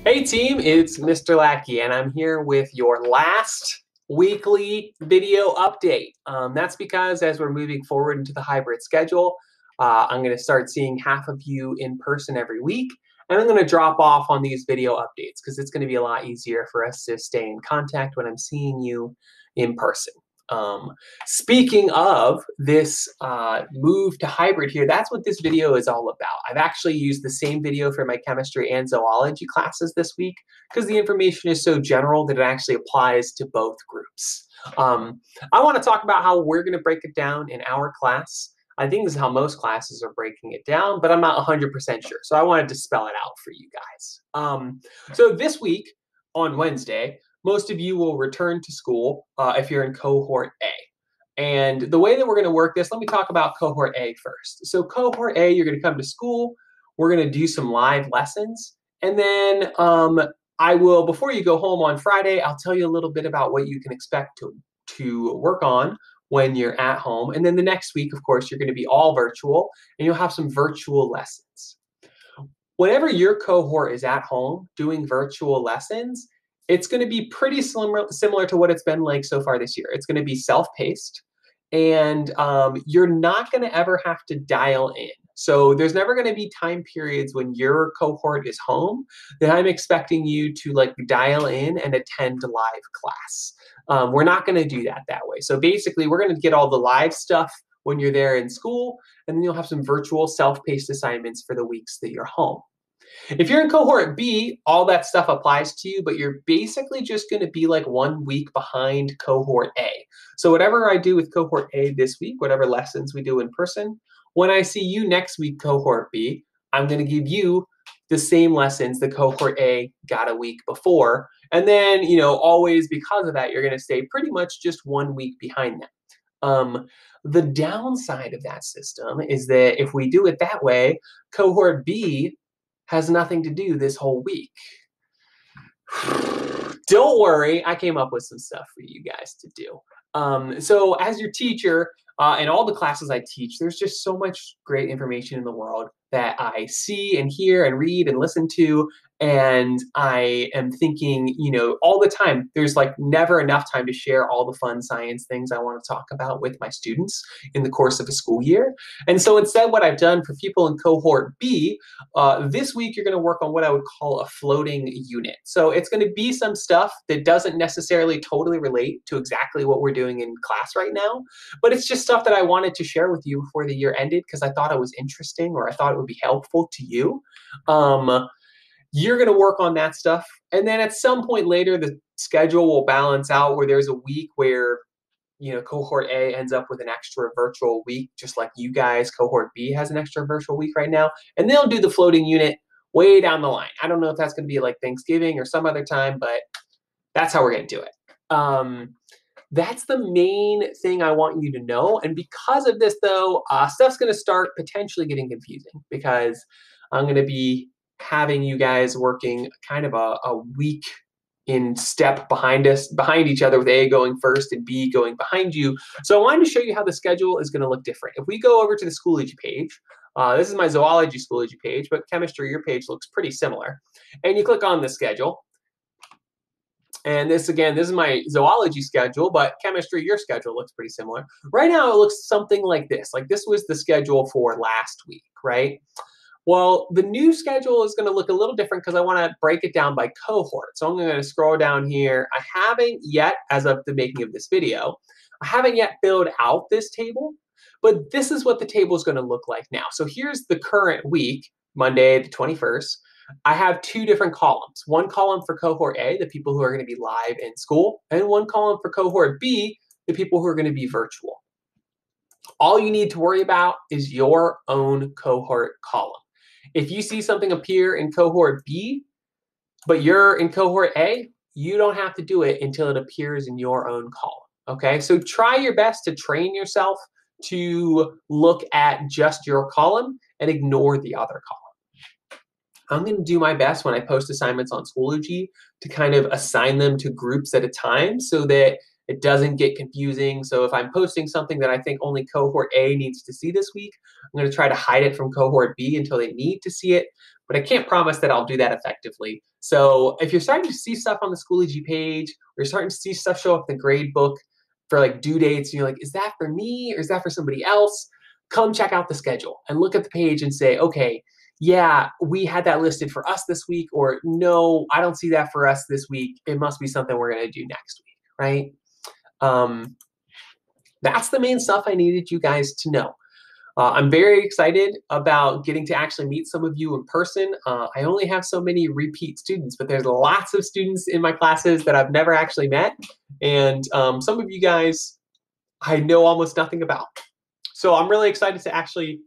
Hey team, it's Mr. Lackey, and I'm here with your last weekly video update. That's because as we're moving forward into the hybrid schedule, I'm going to start seeing half of you in person every week, and I'm going to drop off on these video updates because it's going to be a lot easier for us to stay in contact when I'm seeing you in person. Um, Speaking of this move to hybrid here, that's what this video is all about. I've actually used the same video for my chemistry and zoology classes this week because the information is so general that it actually applies to both groups. I want to talk about how we're going to break it down in our class. I think this is how most classes are breaking it down, but I'm not 100% sure. So I wanted to spell it out for you guys. So this week on Wednesday, most of you will return to school if you're in cohort A. And the way that we're going to work this, let me talk about cohort A first. So cohort A, you're going to come to school. We're going to do some live lessons. And then I will, before you go home on Friday, I'll tell you a little bit about what you can expect to work on when you're at home. And then the next week, of course, you're going to be all virtual, and you'll have some virtual lessons. Whenever your cohort is at home doing virtual lessons, it's going to be pretty similar to what it's been like so far this year. It's going to be self-paced, and you're not going to ever have to dial in. So there's never going to be time periods when your cohort is home that I'm expecting you to like dial in and attend live class. We're not going to do that way. So basically, we're going to get all the live stuff when you're there in school, and then you'll have some virtual self-paced assignments for the weeks that you're home. If you're in cohort B, all that stuff applies to you, but you're basically just going to be like 1 week behind cohort A. So whatever I do with cohort A this week, whatever lessons we do in person, when I see you next week, cohort B, I'm going to give you the same lessons the cohort A got a week before. And then, always because of that, you're going to stay pretty much just 1 week behind them. The downside of that system is that if we do it that way, cohort B has nothing to do this whole week. Don't worry, I came up with some stuff for you guys to do. So as your teacher, in all the classes I teach, there's just so much great information in the world that I see and hear and read and listen to. And I am thinking, all the time, there's like never enough time to share all the fun science things I want to talk about with my students in the course of a school year. And so instead, what I've done for people in cohort B, this week, you're going to work on what I would call a floating unit. So it's going to be some stuff that doesn't necessarily totally relate to exactly what we're doing in class right now, but it's just stuff that I wanted to share with you before the year ended because I thought it was interesting or I thought it would be helpful to you. You're going to work on that stuff. And then at some point later, the schedule will balance out where there's a week where cohort A ends up with an extra virtual week, just like you guys, cohort B has an extra virtual week right now. And they'll do the floating unit way down the line. I don't know if that's going to be like Thanksgiving or some other time, but that's how we're going to do it. That's the main thing I want you to know. And because of this, though, stuff's going to start potentially getting confusing because I'm going to be having you guys working kind of a week in step behind each other, with A going first and B going behind you. So I wanted to show you how the schedule is going to look different. If we go over to the Schoology page, this is my zoology Schoology page, but chemistry, your page looks pretty similar. And you click on the schedule. And this is my zoology schedule, but chemistry, your schedule looks pretty similar. Right now, it looks something like this. Like this was the schedule for last week, right? Well, the new schedule is going to look a little different because I want to break it down by cohort. So I'm going to scroll down here. I haven't yet, as of the making of this video, I haven't yet filled out this table, but this is what the table is going to look like now. So here's the current week, Monday the 21st. I have two different columns. One column for cohort A, the people who are going to be live in school, and one column for cohort B, the people who are going to be virtual. All you need to worry about is your own cohort column. If you see something appear in cohort B, but you're in cohort A, you don't have to do it until it appears in your own column, okay? So try your best to train yourself to look at just your column and ignore the other column. I'm going to do my best when I post assignments on Schoology to kind of assign them to groups at a time so that it doesn't get confusing. So if I'm posting something that I think only cohort A needs to see this week, I'm going to try to hide it from cohort B until they need to see it. but I can't promise that I'll do that effectively. So if you're starting to see stuff on the Schoology page, or you're starting to see stuff show up in the grade book for like due dates, and you're like, is that for me or is that for somebody else? Come check out the schedule and look at the page and say, okay, yeah, we had that listed for us this week, or no, I don't see that for us this week. It must be something we're going to do next week, right? Um, that's the main stuff I needed you guys to know. I'm very excited about getting to actually meet some of you in person. I only have so many repeat students, but there's lots of students in my classes that I've never actually met. And some of you guys I know almost nothing about. So I'm really excited to actually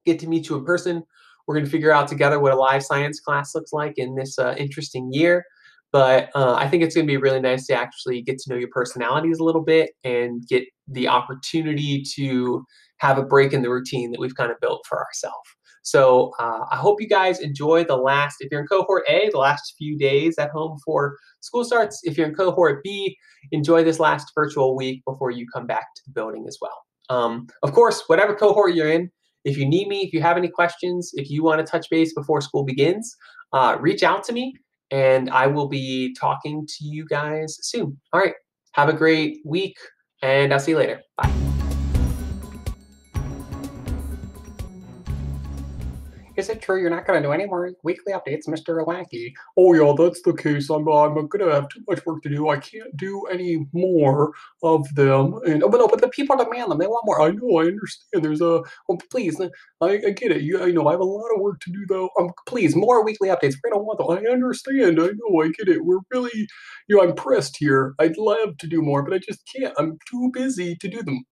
get to meet you in person. We're going to figure out together what a live science class looks like in this interesting year. But I think it's going to be really nice to actually get to know your personalities a little bit and get the opportunity to have a break in the routine that we've kind of built for ourselves. So I hope you guys enjoy the last, if you're in cohort A, the last few days at home before school starts. If you're in cohort B, enjoy this last virtual week before you come back to the building as well. Of course, whatever cohort you're in, if you need me, if you have any questions, if you want to touch base before school begins, reach out to me and I will be talking to you guys soon. All right, have a great week and I'll see you later. Bye. Is it true you're not going to do any more weekly updates, Mr. Lackey? Oh, yeah, that's the case. I'm going to have too much work to do. I can't do any more of them. And but no, but the people demand them. They want more. I know. I understand. There's a. Oh, please. I get it. I know. I have a lot of work to do, though. Please, more weekly updates. We don't want them. I understand. I know. I get it. We're really, I'm pressed here. I'd love to do more, but I just can't. I'm too busy to do them.